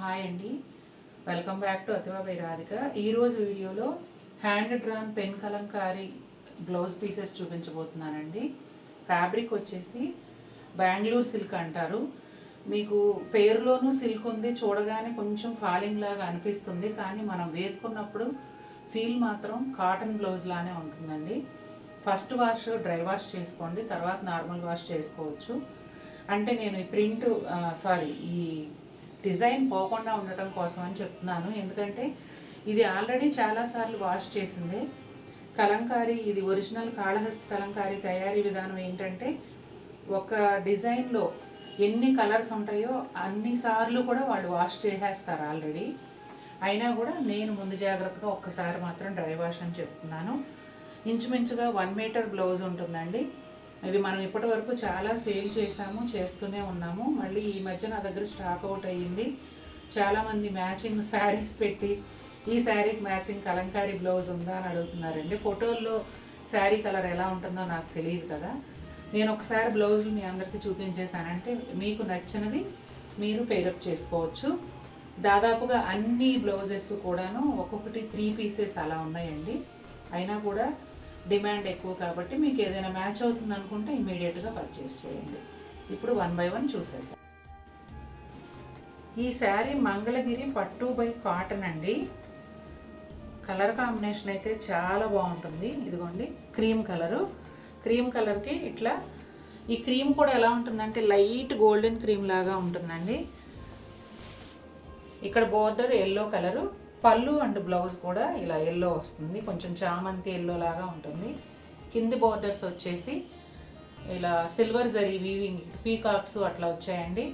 Hi అండి, welcome back to Athiva by Radhika. ఈరోజు వీడియోలో hand drawn pen kalamkari blouse pieces చూపించబోతున్నానండి. ఫ్యాబ్రిక్ వచ్చేసి బెంగళూరు సిల్క్ అంటారు. మీకు పేరులోనూ సిల్క్ ఉంది, చూడగానే కొంచెం ఫాలింగ్ లాగా అనిపిస్తుంది, కానీ మనం వేసుకున్నప్పుడు ఫీల్ మాత్రం కాటన్ బ్లౌజ్ లానే ఉంటుందండి. ఫస్ట్ వాష్ డ్రై వాష్ చేసుకోండి, తర్వాత నార్మల్ వాష్ చేసుకోవచ్చు. అంటే నేను ఈ ప్రింట్ ఈ డిజైన్ పోకుండా ఉండటం కోసం అని చెప్తున్నాను. ఎందుకంటే ఇది ఆల్రెడీ చాలాసార్లు వాష్ చేసింది కలంకారీ. ఇది ఒరిజినల్ కాళహస్తి కలంకారీ తయారీ విధానం ఏంటంటే ఒక డిజైన్లో ఎన్ని కలర్స్ ఉంటాయో అన్నిసార్లు కూడా వాళ్ళు వాష్ చేసేస్తారు ఆల్రెడీ. అయినా కూడా నేను ముందు జాగ్రత్తగా ఒక్కసారి మాత్రం డ్రై వాష్ అని చెప్తున్నాను. ఇంచుమించుగా 1 మీటర్ బ్లౌజ్ ఉంటుందండి. ఇవి మనం ఇప్పటి వరకు చాలా సేల్ చేస్తూనే ఉన్నాము. మళ్ళీ ఈ మధ్య నా దగ్గర స్టాక్ అవుట్ అయ్యింది. చాలామంది మ్యాచింగ్ శారీస్ పెట్టి ఈ శారీకి మ్యాచింగ్ కలంకారీ బ్లౌజ్ ఉందా అని అడుగుతున్నారండి. ఫోటోల్లో శారీ కలర్ ఎలా ఉంటుందో నాకు తెలియదు కదా. నేను ఒకసారి బ్లౌజులు మీ అందరికీ చూపించేశానంటే మీకు నచ్చినది మీరు పేరప్ చేసుకోవచ్చు. దాదాపుగా అన్ని బ్లౌజెస్ కూడాను ఒక్కొక్కటి 3 పీసెస్ అలా ఉన్నాయండి. అయినా కూడా డిమాండ్ ఎక్కువ కాబట్టి మీకు ఏదైనా మ్యాచ్ అవుతుంది అనుకుంటే ఇమీడియట్గా పర్చేస్ చేయండి. ఇప్పుడు 1 బై 1 చూసేద్దాం. ఈ శారీ మంగళగిరి పట్టు బై కాటన్ అండి. కలర్ కాంబినేషన్ అయితే చాలా బాగుంటుంది. ఇదిగోండి క్రీమ్ కలరు. క్రీమ్ కలర్కి ఇట్లా ఈ క్రీమ్ కూడా ఎలా ఉంటుందంటే లైట్ గోల్డెన్ క్రీమ్ లాగా ఉంటుందండి. ఇక్కడ బోర్డర్ ఎల్లో కలరు, పళ్ళు అండ్ బ్లౌజ్ కూడా ఇలా ఎల్లో వస్తుంది, కొంచెం చామంతి ఎల్లో లాగా ఉంటుంది. కింది బోర్డర్స్ వచ్చేసి ఇలా సిల్వర్ జరీ వీవింగ్ పీకాక్స్ అట్లా వచ్చాయండి.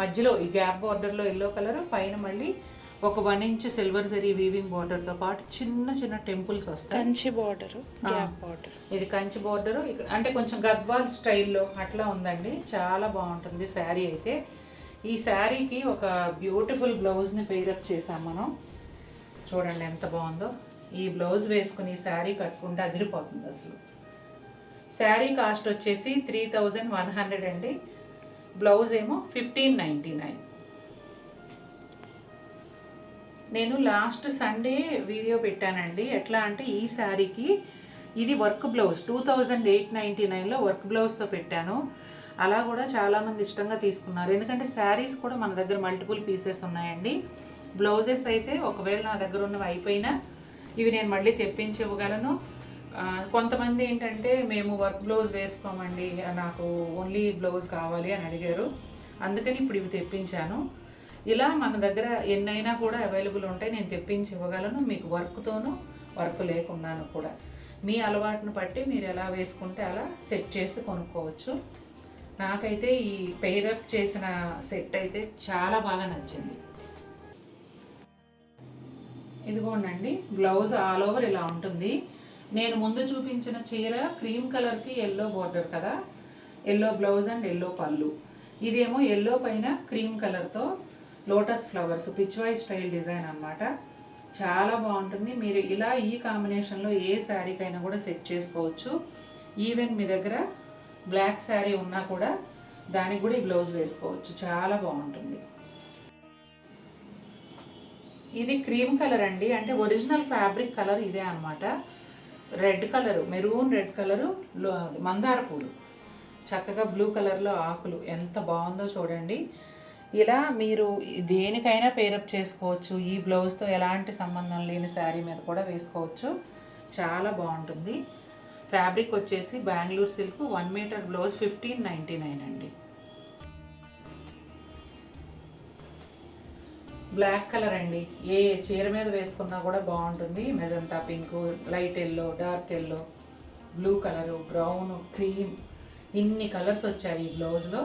మధ్యలో ఈ గ్యాప్ బోర్డర్లో ఎల్లో కలర్, పైన మళ్ళీ ఒక 1 ఇంచ్ సిల్వర్ జరీ వీవింగ్ బోర్డర్తో పాటు చిన్న చిన్న టెంపుల్స్ వస్తాయి. Kanchi border, gap border. ఇది కంచి బోర్డరు, అంటే కొంచెం గద్వాల్ స్టైల్లో అట్లా ఉందండి. చాలా బాగుంటుంది శారీ అయితే. ఈ శారీకి ఒక బ్యూటిఫుల్ బ్లౌజ్ని పేరప్ చేసాం మనం. చూడండి ఎంత బాగుందో. ఈ బ్లౌజ్ వేసుకుని శారీ కట్టుకుంటే అదిరిపోతుంది అసలు. శారీ కాస్ట్ వచ్చేసి 3100 అండి. బ్లౌజ్ ఏమో 1599. నేను లాస్ట్ సండే వీడియో పెట్టానండి. ఎట్లా అంటే ఈ శారీకి ఇది వర్క్ బ్లౌజ్ 2899లో వర్క్ బ్లౌజ్తో పెట్టాను. అలా కూడా చాలామంది ఇష్టంగా తీసుకున్నారు. ఎందుకంటే శారీస్ కూడా మన దగ్గర మల్టిపుల్ పీసెస్ ఉన్నాయండి. బ్లౌజెస్ అయితే ఒకవేళ నా దగ్గర ఉన్నవి అయిపోయినా ఇవి నేను మళ్ళీ తెప్పించి ఇవ్వగలను. కొంతమంది ఏంటంటే మేము వర్క్ బ్లౌజ్ వేసుకోమండి, నాకు ఓన్లీ బ్లౌజ్ కావాలి అని అడిగారు. అందుకని ఇప్పుడు ఇవి తెప్పించాను. ఇలా మన దగ్గర ఎన్నైనా కూడా అవైలబుల్ ఉంటాయి, నేను తెప్పించి ఇవ్వగలను. మీకు వర్క్తోనూ వర్క్ లేకుండాను కూడా మీ అలవాటును బట్టి మీరు ఎలా వేసుకుంటే అలా సెట్ చేసి కొనుక్కోవచ్చు. నాకైతే ఈ పెయిరప్ చేసిన సెట్ అయితే చాలా బాగా నచ్చింది. ఇదిగోండి బ్లౌజ్ ఆల్ ఓవర్ ఇలా ఉంటుంది. నేను ముందు చూపించిన చీర క్రీమ్ కలర్కి ఎల్లో బోర్డర్ కదా, ఎల్లో బ్లౌజ్ అండ్ ఎల్లో పళ్ళు. ఇదేమో ఎల్లో పైన క్రీమ్ కలర్తో lotus flowers Pichwai style design అన్నమాట. చాలా బాగుంటుంది. మీరు ఇలా ఈ కాంబినేషన్లో ఏ శారీకైనా కూడా సెట్ చేసుకోవచ్చు. ఈవెన్ మీ దగ్గర బ్లాక్ శారీ ఉన్నా కూడా దానికి కూడా ఈ బ్లౌజ్ వేసుకోవచ్చు. చాలా బాగుంటుంది. ఇది క్రీమ్ కలర్ అండి, అంటే ఒరిజినల్ ఫ్యాబ్రిక్ కలర్ ఇదే అనమాట. Red colour, maroon red colour, మందార పూలు, చక్కగా బ్లూ కలర్లో ఆకులు, ఎంత బాగుందో చూడండి. ఇలా మీరు దేనికైనా పేరప్ చేసుకోవచ్చు. ఈ బ్లౌజ్తో ఎలాంటి సంబంధం లేని శారీ మీద కూడా వేసుకోవచ్చు. చాలా బాగుంటుంది. ఫ్యాబ్రిక్ వచ్చేసి బెంగళూరు సిల్క్. 1 మీటర్ బ్లౌజ్ 1599 అండి. బ్లాక్ కలర్ అండి, ఏ చీర మీద వేసుకున్నా కూడా బాగుంటుంది. Magenta pink, light yellow, dark yellow, blue colour, brown, cream, ఇన్ని కలర్స్ వచ్చాయి ఈ బ్లౌజ్లో.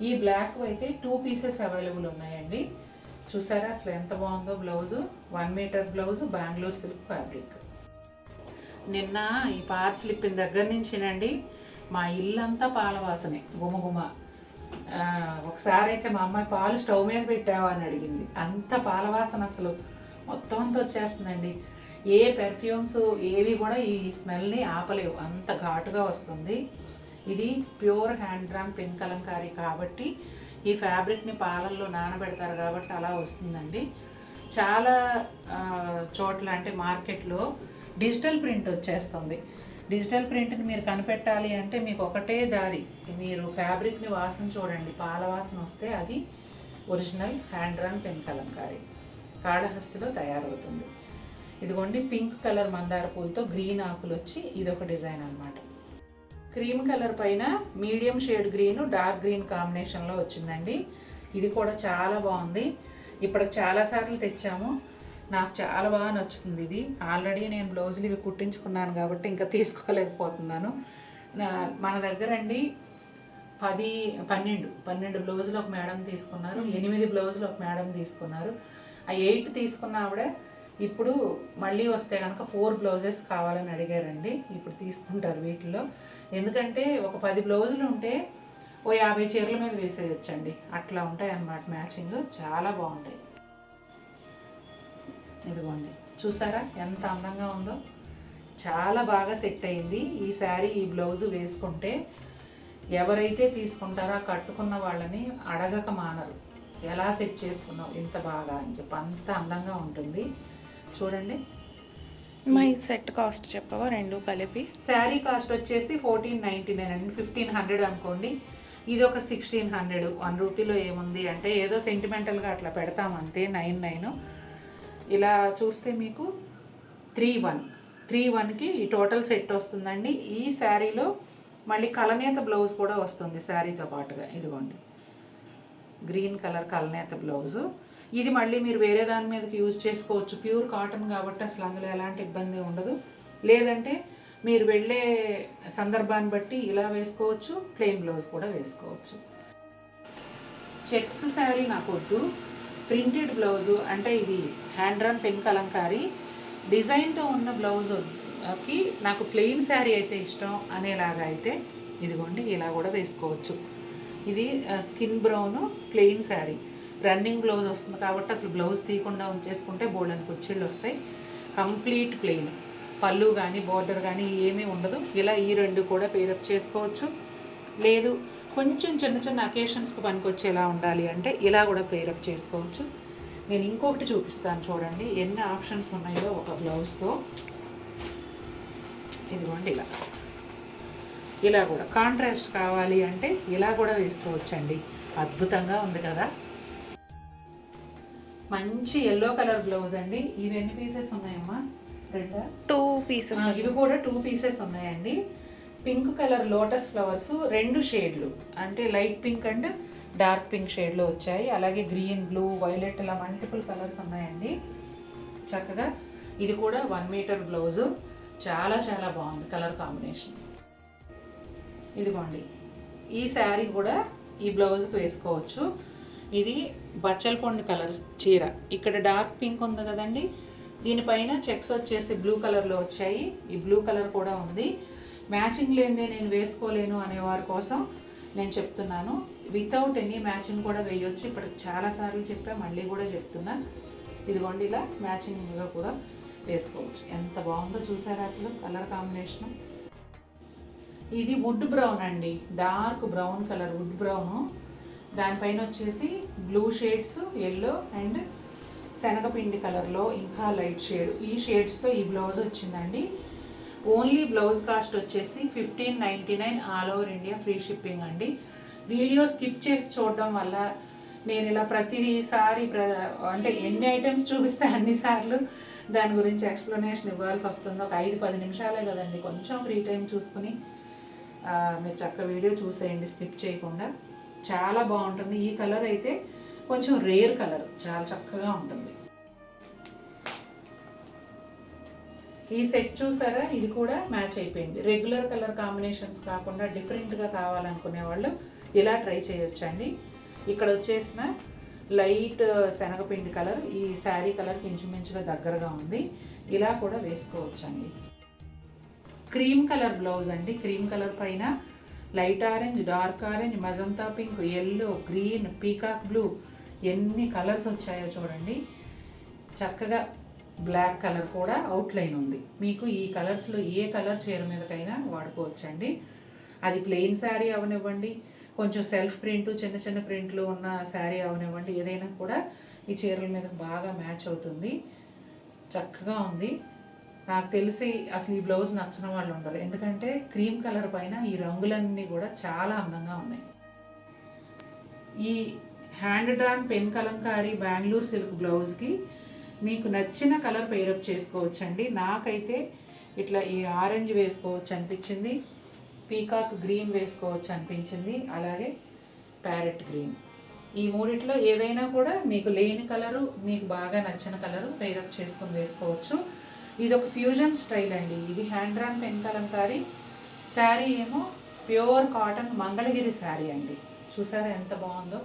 ఈ బ్లాక్ అయితే 2 పీసెస్ అవైలబుల్ ఉన్నాయండి. చూసారా అసలు ఎంత బాగుందో blouse. 1 metre blouse, Bengaluru silk fabric. నిన్న ఈ పార్సల్ ఇప్పిన దగ్గర నుంచినండి మా ఇల్లంతా పాల వాసనే, గుమగుమ. ఒకసారి అయితే మా అమ్మాయి పాలు స్టవ్ మీద పెట్టావా అని అడిగింది. అంత పాల వాసన అసలు మొత్తం అంతా వచ్చేస్తుందండి. ఏ పెర్ఫ్యూమ్స్ ఏవి కూడా ఈ స్మెల్ని ఆపలేవు, అంత ఘాటుగా వస్తుంది. ఇది ప్యూర్ హ్యాండ్ డ్రామ్ పెన్ కలంకారీ కాబట్టి ఈ ఫ్యాబ్రిక్ని పాలల్లో నానబెడతారు కాబట్టి అలా వస్తుందండి. చాలా చోట్ల అంటే మార్కెట్లో డిజిటల్ ప్రింట్ వచ్చేస్తుంది. డిజిటల్ ప్రింట్ని మీరు కనిపెట్టాలి అంటే మీకు ఒకటే దారి, మీరు ఫ్యాబ్రిక్ని వాసన చూడండి, పాల వాసన వస్తే అది original hand drawn pen kalamkari కాళహస్తిలో తయారవుతుంది. ఇదిగోండి పింక్ కలర్ మందార పూలతో గ్రీన్ ఆకులు వచ్చి ఇదొక డిజైన్ అన్నమాట. క్రీమ్ కలర్ పైన medium shade green dark green కాంబినేషన్లో వచ్చిందండి. ఇది కూడా చాలా బాగుంది. ఇప్పటికి చాలాసార్లు తెచ్చాము, నాకు చాలా బాగా నచ్చుతుంది. ఇది ఆల్రెడీ నేను బ్లౌజులు ఇవి కుట్టించుకున్నాను కాబట్టి ఇంకా తీసుకోలేకపోతున్నాను. మన దగ్గర అండి 12 బ్లౌజులు ఒక మేడం తీసుకున్నారు, 8 బ్లౌజులు ఒక మేడం తీసుకున్నారు. ఆ 8 తీసుకున్న ఆవిడ ఇప్పుడు మళ్ళీ వస్తే కనుక 4 బ్లౌజెస్ కావాలని అడిగారండి. ఇప్పుడు తీసుకుంటారు వీటిలో. ఎందుకంటే ఒక 10 బ్లౌజులు ఉంటే ఓ 50 చీరల మీద వేసేయచ్చండి. అట్లా ఉంటాయి అన్నమాట మ్యాచింగ్, చాలా బాగుంటాయి. ఇదిగోండి చూసారా ఎంత అందంగా ఉందో, చాలా బాగా సెట్ అయింది. ఈ శారీ ఈ బ్లౌజు వేసుకుంటే ఎవరైతే తీసుకుంటారో కట్టుకున్న వాళ్ళని అడగక మానరు, ఎలా సెట్ చేసుకున్నావు ఇంత బాగా అని చెప్పి, అంత అందంగా ఉంటుంది. చూడండి. మై సెట్ కాస్ట్ చెప్పవా? రెండు కలిపి శారీ కాస్ట్ వచ్చేసి 1499 అండి, 1500 అనుకోండి. ఇది ఒక 1600. 1 రూపీలో ఏముంది అంటే ఏదో సెంటిమెంటల్గా అట్లా పెడతాం అంతే. 99. ఇలా చూస్తే మీకు 31కి ఈ టోటల్ సెట్ వస్తుందండి. ఈ శారీలో మళ్ళీ కలనేత బ్లౌజ్ కూడా వస్తుంది శారీతో పాటుగా. ఇదిగోండి గ్రీన్ కలర్ కలనేత బ్లౌజు. ఇది మళ్ళీ మీరు వేరే దాని మీదకి యూజ్ చేసుకోవచ్చు, ప్యూర్ కాటన్ కాబట్టి అసలు అందులో ఎలాంటి ఇబ్బంది ఉండదు. లేదంటే మీరు వెళ్ళే సందర్భాన్ని బట్టి ఇలా వేసుకోవచ్చు, ప్లెయిన్ బ్లౌజ్ కూడా వేసుకోవచ్చు. చెక్స్ శారీ నాకు వద్దు, ప్రింటెడ్ బ్లౌజు అంటే ఇది హ్యాండ్ డ్రాన్ పెన్ కలంకారీ డిజైన్తో ఉన్న బ్లౌజ్కి నాకు ప్లెయిన్ శారీ అయితే ఇష్టం అనేలాగా అయితే ఇదిగోండి ఇలా కూడా వేసుకోవచ్చు. ఇది skin brown plain sari, running blouse వస్తుంది కాబట్టి అసలు బ్లౌజ్ తీయకుండా ఉంచేసుకుంటే బోల్డెన్ కుర్చీలు వస్తాయి. కంప్లీట్ ప్లెయిన్, పళ్ళు కానీ బోర్డర్ కానీ ఏమీ ఉండదు. ఇలా ఈ 2 కూడా పేరప్ చేసుకోవచ్చు. లేదు కొంచెం చిన్న చిన్న అకేషన్స్కి పనికొచ్చేలా ఉండాలి అంటే ఇలా కూడా పేరప్ చేసుకోవచ్చు. నేను ఇంకొకటి చూపిస్తాను చూడండి ఎన్ని ఆప్షన్స్ ఉన్నాయో ఒక బ్లౌజ్తో. ఇదిగోండి ఇలా కూడా కాంట్రాస్ట్ కావాలి అంటే ఇలా కూడా వేసుకోవచ్చండి. అద్భుతంగా ఉంది కదా. మంచి ఎల్లో కలర్ బ్లౌజ్ అండి. ఇవి ఎన్ని పీసెస్ ఉన్నాయమ్మా? 2 పీసెస్. ఇవి కూడా 2 పీసెస్ ఉన్నాయండి. పింక్ కలర్ లోటస్ ఫ్లవర్స్ 2 షేడ్లు అంటే light pink and dark pink షేడ్లో వచ్చాయి. అలాగే గ్రీన్, బ్లూ, వైలెట్ ఇలా మల్టిపుల్ కలర్స్ ఉన్నాయండి. చక్కగా ఇది కూడా 1 మీటర్ బ్లౌజు, చాలా చాలా బాగుంది కలర్ కాంబినేషన్. ఇదిగోండి ఈ శారీ కూడా ఈ బ్లౌజ్కి వేసుకోవచ్చు. ఇది బచ్చల పొండు కలర్ చీర, ఇక్కడ డార్క్ పింక్ ఉంది కదండి, దీనిపైన చెక్స్ వచ్చేసి బ్లూ కలర్లో వచ్చాయి. ఈ బ్లూ కలర్ కూడా ఉంది. మ్యాచింగ్ లేనిదే నేను వేసుకోలేను అనేవారి కోసం నేను చెప్తున్నాను, వితౌట్ ఎనీ మ్యాచింగ్ కూడా వేయొచ్చు. ఇప్పటికి చాలాసార్లు చెప్పా, మళ్ళీ కూడా చెప్తున్నా. ఇదిగోండి ఇలా మ్యాచింగ్గా కూడా వేసుకోవచ్చు. ఎంత బాగుందో చూసారా అసలు కలర్ కాంబినేషన్. ఇది వుడ్ బ్రౌన్ అండి, dark brown colour wood brown. దానిపైన వచ్చేసి బ్లూ షేడ్స్, ఎల్లో అండ్ శనగపిండి కలర్లో ఇంకా లైట్ షేడ్, ఈ షేడ్స్తో ఈ బ్లౌజ్ వచ్చిందండి. ఓన్లీ బ్లౌజ్ కాస్ట్ వచ్చేసి 1599 all over India free shipping అండి. వీడియో స్కిప్ చేసి చూడడం వల్ల నేను ఇలా ప్రతిసారి అంటే ఎన్ని ఐటమ్స్ చూపిస్తే అన్నిసార్లు దాని గురించి ఎక్స్ప్లెనేషన్ ఇవ్వాల్సి వస్తుంది. ఒక 5-10 నిమిషాలే కదండి, కొంచెం ఫ్రీ టైం చూసుకుని మీరు చక్కగా వీడియో చూసేయండి స్కిప్ చేయకుండా. చాలా బాగుంటుంది. ఈ కలర్ అయితే కొంచెం రేర్ కలర్, చాలా చక్కగా ఉంటుంది. ఈ సెట్ చూసారా, ఇది కూడా మ్యాచ్ అయిపోయింది. రెగ్యులర్ కలర్ కాంబినేషన్స్ కాకుండా డిఫరెంట్గా కావాలనుకునే వాళ్ళు ఇలా ట్రై చేయొచ్చండి. ఇక్కడ వచ్చేసిన లైట్ శనగపిండి కలర్ ఈ శారీ కలర్కి ఇంచుమించుగా దగ్గరగా ఉంది. ఇలా కూడా వేసుకోవచ్చండి. క్రీమ్ కలర్ బ్లౌజ్ అండి. క్రీమ్ కలర్ పైన light orange, dark orange, magenta pink, yellow, green, peacock blue ఎన్ని కలర్స్ వచ్చాయో చూడండి. చక్కగా బ్లాక్ కలర్ కూడా అవుట్లైన్ ఉంది. మీకు ఈ కలర్స్లో ఏ కలర్ చీర మీదకైనా వాడుకోవచ్చండి. అది ప్లెయిన్ శారీ అవనివ్వండి, కొంచెం సెల్ఫ్ ప్రింట్ చిన్న చిన్న ప్రింట్లు ఉన్న శారీ అవనివ్వండి, ఏదైనా కూడా ఈ చీరల మీద బాగా మ్యాచ్ అవుతుంది. చక్కగా ఉంది. నాకు తెలిసి అసలు ఈ బ్లౌజ్ నచ్చిన వాళ్ళు ఉండరు, ఎందుకంటే క్రీమ్ కలర్ పైన ఈ రంగులన్నీ కూడా చాలా అందంగా ఉన్నాయి. ఈ hand drawn pen Kalamkari Bengaluru silk బ్లౌజ్కి మీకు నచ్చిన కలర్ పేరప్ చేసుకోవచ్చండి. నాకైతే ఇట్లా ఈ ఆరెంజ్ వేసుకోవచ్చు అనిపించింది, పీకాక్ గ్రీన్ వేసుకోవచ్చు అనిపించింది, అలాగే ప్యారెట్ గ్రీన్. ఈ మూడిట్లో ఏదైనా కూడా మీకు లేని కలరు, మీకు బాగా నచ్చిన కలరు పేరప్ చేసుకొని వేసుకోవచ్చు. ఇది ఒక ఫ్యూజన్ స్టైల్ అండి. ఇది hand drawn pen Kalamkari sari ఏమో ప్యూర్ కాటన్ మంగళగిరి శారీ అండి. చూసారా ఎంత బాగుందో.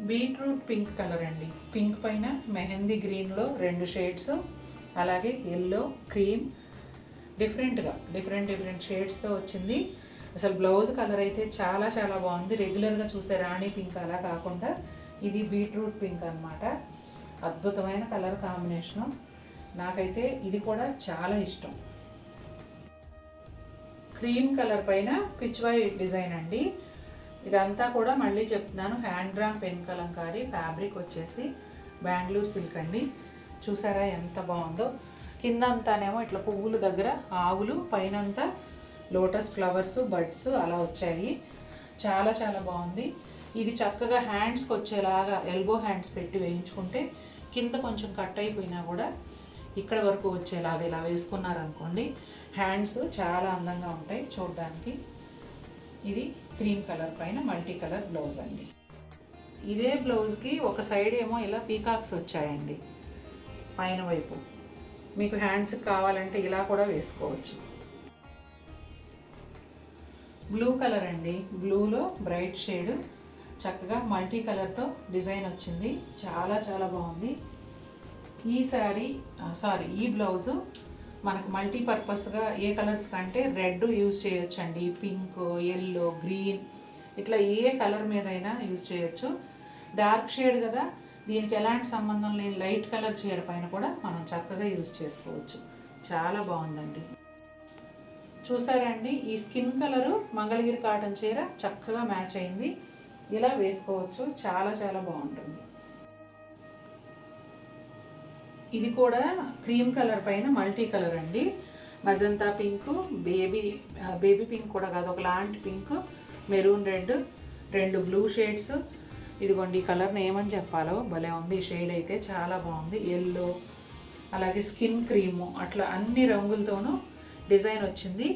బీట్రూట్ పింక్ కలర్ అండి. పింక్ పైన మెహందీ గ్రీన్లో 2 షేడ్స్, అలాగే ఎల్లో, క్రీమ్, డిఫరెంట్ షేడ్స్తో వచ్చింది. అసలు బ్లౌజ్ కలర్ అయితే చాలా చాలా బాగుంది. రెగ్యులర్గా చూసే రాణి పింక్ అలా కాకుండా ఇది బీట్రూట్ పింక్ అన్నమాట. అద్భుతమైన కలర్ కాంబినేషను. నాకైతే ఇది కూడా చాలా ఇష్టం. క్రీమ్ కలర్ పైన పిచ్వాయ్ డిజైన్ అండి. ఇదంతా కూడా మళ్ళీ చెప్తున్నాను, hand drawn pen Kalamkari, fabric వచ్చేసి బెంగళూరు సిల్క్ అండి. చూసారా ఎంత బాగుందో. కింద అంతానేమో ఇట్లా పువ్వుల దగ్గర ఆవులు, పైనంతా లోటస్ ఫ్లవర్స్, బడ్స్ అలా వచ్చాయి. చాలా చాలా బాగుంది. ఇది చక్కగా హ్యాండ్స్కి వచ్చేలాగా ఎల్బో హ్యాండ్స్ పెట్టి వేయించుకుంటే కింద కొంచెం కట్ అయిపోయినా కూడా ఇక్కడ వరకు వచ్చేలాగా ఇలా వేసుకున్నారనుకోండి, హ్యాండ్స్ చాలా అందంగా ఉంటాయి చూడడానికి. ఇది క్రీమ్ కలర్ పైన మల్టీ కలర్ బ్లౌజ్ అండి. ఇదే బ్లౌజ్కి ఒక సైడ్ ఏమో ఇలా పీకాక్స్ వచ్చాయండి పైన వైపు. మీకు హ్యాండ్స్కి కావాలంటే ఇలా కూడా వేసుకోవచ్చు. బ్లూ కలర్ అండి. బ్లూలో బ్రైట్ షేడ్ చక్కగా మల్టీ కలర్తో డిజైన్ వచ్చింది. చాలా చాలా బాగుంది. ఈ బ్లౌజు మనకు మల్టీపర్పస్గా ఏ కలర్స్ కంటే రెడ్ యూజ్ చేయొచ్చండి, పింక్, ఎల్లో, గ్రీన్ ఇట్లా ఏ కలర్ మీదైనా యూజ్ చేయొచ్చు. డార్క్ షేడ్ కదా, దీనికి ఎలాంటి సంబంధం లేని లైట్ కలర్ చీర పైన కూడా మనం చక్కగా యూజ్ చేసుకోవచ్చు. చాలా బాగుందండి. చూసారండి, ఈ స్కిన్ కలరు మంగళగిరి కాటన్ చీర చక్కగా మ్యాచ్ అయింది. ఇలా వేసుకోవచ్చు, చాలా చాలా బాగుంటుంది. ఇది కూడా క్రీమ్ కలర్ పైన మల్టీ కలర్ అండి. మజంతా పింక్, బేబీ పింక్ కూడా కాదు, ఒకలాంటి pink, maroon red, 2 blue shades. ఇదిగోండి ఈ కలర్ని ఏమని చెప్పాలో భలే ఉంది. ఈ షేడ్ అయితే చాలా బాగుంది. ఎల్లో, అలాగే స్కిన్ క్రీము, అట్లా అన్ని రంగులతోనూ డిజైన్ వచ్చింది.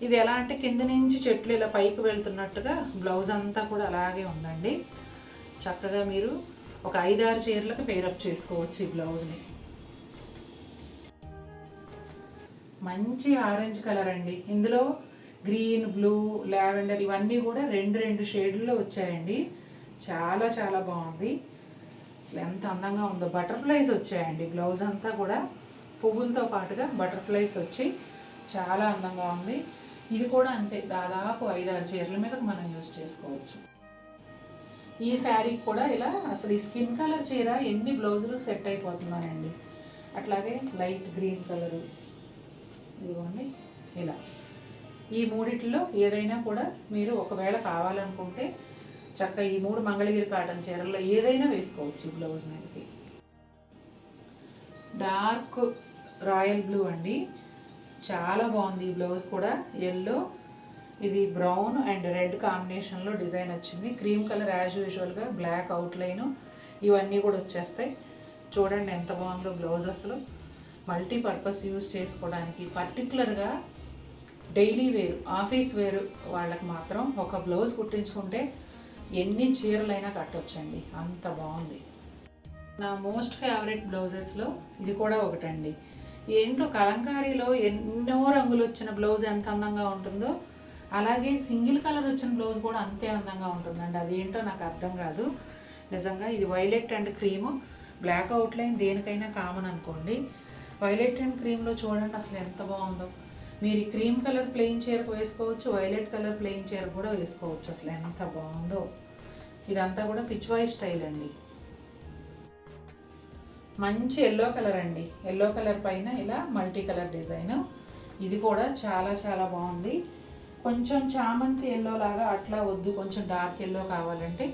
ఇది ఎలా అంటే కింద నుంచి చెట్లు ఇలా పైకి వెళ్తున్నట్టుగా బ్లౌజ్ అంతా కూడా అలాగే ఉందండి. చక్కగా మీరు ఒక 5-6 చీరలకు పేరప్ చేసుకోవచ్చు ఈ బ్లౌజ్ని. మంచి ఆరెంజ్ కలర్ అండి. ఇందులో గ్రీన్, బ్లూ, లావెండర్ ఇవన్నీ కూడా 2 షేడ్లలో వచ్చాయండి. చాలా చాలా బాగుంది. అసలు ఎంత అందంగా ఉందో. బటర్ఫ్లైస్ వచ్చాయండి. బ్లౌజ్ అంతా కూడా పువ్వులతో పాటుగా బటర్ఫ్లైస్ వచ్చి చాలా అందంగా ఉంది. ఇది కూడా అంతే, దాదాపు 5-6 చీరల మీద మనం యూజ్ చేసుకోవచ్చు. ఈ శారీకి కూడా ఇలా అసలు ఈ స్కిన్ కలర్ చీర ఎన్ని బ్లౌజులు సెట్ అయిపోతున్నాయండి. అట్లాగే లైట్ గ్రీన్ కలరు, ఇదిగోండి ఇలా. ఈ మూడిట్లో ఏదైనా కూడా మీరు ఒకవేళ కావాలనుకుంటే చక్కగా ఈ 3 మంగళగిరి కాటన్ చీరల్లో ఏదైనా వేసుకోవచ్చు ఈ బ్లౌజ్ మీదకి. డార్క్ రాయల్ బ్లూ అండి. చాలా బాగుంది ఈ బ్లౌజ్ కూడా. ఎల్లో, ఇది బ్రౌన్ అండ్ రెడ్ కాంబినేషన్లో డిజైన్ వచ్చింది. క్రీమ్ కలర్ యాజ్ యూజువల్గా, బ్లాక్ అవుట్లైన్ ఇవన్నీ కూడా వచ్చేస్తాయి. చూడండి ఎంత బాగుందో బ్లౌజ్. అసలు మల్టీపర్పస్ యూజ్ చేసుకోవడానికి, పర్టికులర్గా డైలీ వేర్, ఆఫీస్ వేర్ వాళ్ళకి మాత్రం ఒక బ్లౌజ్ కుట్టించుకుంటే ఎన్ని చీరలైనా కట్టొచ్చండి, అంత బాగుంది. నా మోస్ట్ ఫేవరెట్ బ్లౌజెస్లో ఇది కూడా ఒకటండి. ఏంటో కలంకారీలో ఎన్నో రంగులు వచ్చిన బ్లౌజ్ ఎంత అందంగా ఉంటుందో అలాగే సింగిల్ కలర్ వచ్చిన బ్లౌజ్ కూడా అంతే అందంగా ఉంటుందండి. అదేంటో నాకు అర్థం కాదు నిజంగా. ఇది violet and cream, black outline దేనికైనా కామన్ అనుకోండి. వైలెట్ అండ్ క్రీమ్లో చూడండి అసలు ఎంత బాగుందో. మీరు ఈ క్రీమ్ కలర్ ప్లెయిన్ చీరకు వేసుకోవచ్చు, వైలెట్ కలర్ ప్లెయిన్ చీర కూడా వేసుకోవచ్చు. అసలు ఎంత బాగుందో. ఇదంతా కూడా పిచ్వాయ్ స్టైల్ అండి. మంచి ఎల్లో కలర్ అండి. ఎల్లో కలర్ పైన ఇలా మల్టీ కలర్ డిజైన్. ఇది కూడా చాలా చాలా బాగుంది. కొంచెం చామంతి ఎల్లో లాగా అట్లా వద్దు, కొంచెం డార్క్ ఎల్లో కావాలంటే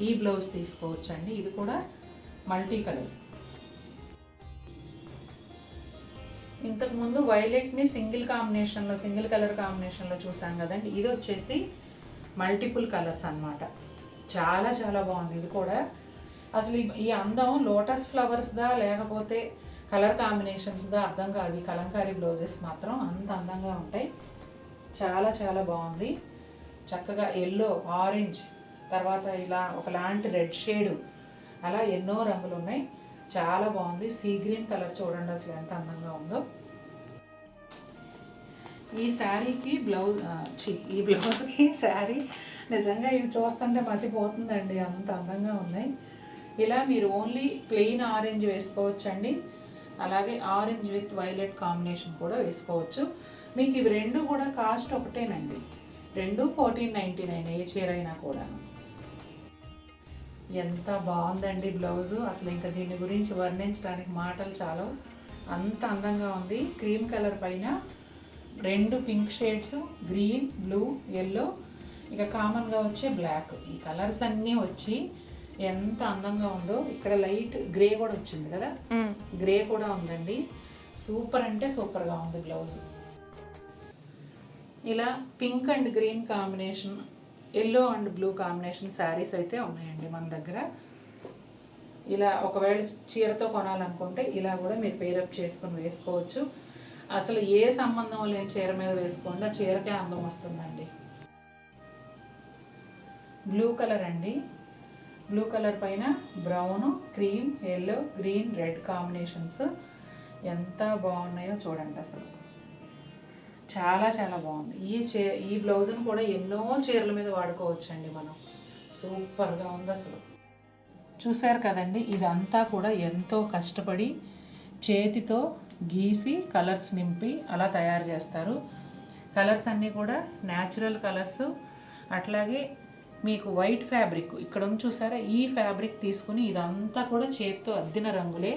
ఈ బ్లౌజ్ తీసుకోవచ్చండి. ఇది కూడా మల్టీ కలర్. ఇంతకుముందు వైలెట్ని సింగిల్ కలర్ కాంబినేషన్లో చూసాం కదండి. ఇది వచ్చేసి మల్టిపుల్ కలర్స్ అన్నమాట. చాలా చాలా బాగుంది ఇది కూడా. అసలు ఈ అందం లోటస్ ఫ్లవర్స్దా లేకపోతే కలర్ కాంబినేషన్స్దా అర్థం కాదు. ఈ కలంకారీ బ్లౌజెస్ మాత్రం అంత అందంగా ఉంటాయి. చాలా చాలా బాగుంది. చక్కగా ఎల్లో, ఆరెంజ్, తర్వాత ఇలా ఒకలాంటి రెడ్ షేడు, అలా ఎన్నో రంగులు ఉన్నాయి. చాలా బాగుంది. సీ గ్రీన్ కలర్ చూడండి అసలు ఎంత అందంగా ఉందో. ఈ శారీకి ఈ బ్లౌజ్కి శారీ నిజంగా ఇవి చూస్తుంటే మతిపోతుందండి, అంత అందంగా ఉన్నాయి. ఇలా మీరు ఓన్లీ ప్లెయిన్ ఆరెంజ్ వేసుకోవచ్చండి. అలాగే ఆరెంజ్ విత్ వైలెట్ కాంబినేషన్ కూడా వేసుకోవచ్చు. మీకు ఇవి రెండు కూడా కాస్ట్ ఒకటేనండి. రెండు 1499 ఏ చీర అయినా కూడా. ఎంత బాగుందండి బ్లౌజు. అసలు ఇంకా దీని గురించి వర్ణించడానికి మాటలు చాలు, అంత అందంగా ఉంది. క్రీమ్ కలర్ పైన రెండు pink shades, green, blue, yellow, ఇక కామన్గా వచ్చే బ్లాక్, ఈ కలర్స్ అన్నీ వచ్చి ఎంత అందంగా ఉందో. ఇక్కడ లైట్ గ్రే కూడా వచ్చింది కదా, గ్రే కూడా ఉందండి. సూపర్ అంటే సూపర్గా ఉంది బ్లౌజ్. ఇలా pink and green combination, yellow and blue combination saris అయితే ఉన్నాయండి మన దగ్గర. ఇలా ఒకవేళ చీరతో కొనాలనుకుంటే ఇలా కూడా మీరు పేరప్ చేసుకొని వేసుకోవచ్చు. అసలు ఏ సంబంధం లేని చీర మీద వేసుకోండి, ఆ చీరకే అందం వస్తుందండి. బ్లూ కలర్ అండి. బ్లూ కలర్ పైన brown, cream, yellow, green, red combinations ఎంత బాగున్నాయో చూడండి. అసలు చాలా చాలా బాగుంది. ఈ బ్లౌజ్ను కూడా ఎన్నో చీరల మీద వాడుకోవచ్చండి మనం. సూపర్గా ఉంది అసలు. చూసారు కదండి, ఇదంతా కూడా ఎంతో కష్టపడి చేతితో గీసి కలర్స్ నింపి అలా తయారు చేస్తారు. కలర్స్ అన్నీ కూడా న్యాచురల్ కలర్స్. అట్లాగే మీకు వైట్ ఫ్యాబ్రిక్ ఇక్కడ ఉంది చూసారా, ఈ ఫ్యాబ్రిక్ తీసుకుని ఇదంతా కూడా చేతితో అద్దిన రంగులే.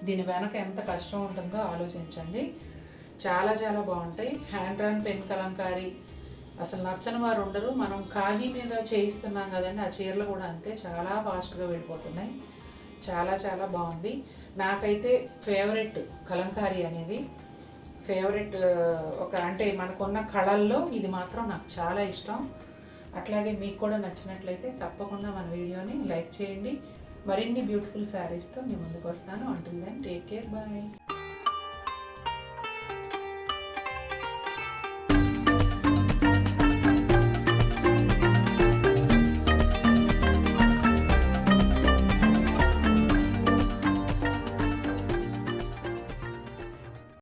దీని వెనక ఎంత కష్టం ఉంటుందో ఆలోచించండి. చాలా చాలా బాగుంటాయి. హ్యాండ్ రాన్ పెన్ కలంకారీ అసలు నచ్చని వారు ఉండరు. మనం ఖాదీ మీద చేయిస్తున్నాం కదండి, ఆ చీరలు కూడా అంతే చాలా ఫాస్ట్గా వెళ్ళిపోతున్నాయి. చాలా చాలా బాగుంది. నాకైతే ఫేవరెట్ కలంకారీ అనేది ఫేవరెట్. అంటే మనకున్న కళల్లో ఇది మాత్రం నాకు చాలా ఇష్టం. అట్లాగే మీకు కూడా నచ్చినట్లయితే తప్పకుండా మన వీడియోని లైక్ చేయండి. మరిన్ని బ్యూటిఫుల్ శారీస్తో మీ ముందుకు వస్తాను. Until then take care, bye.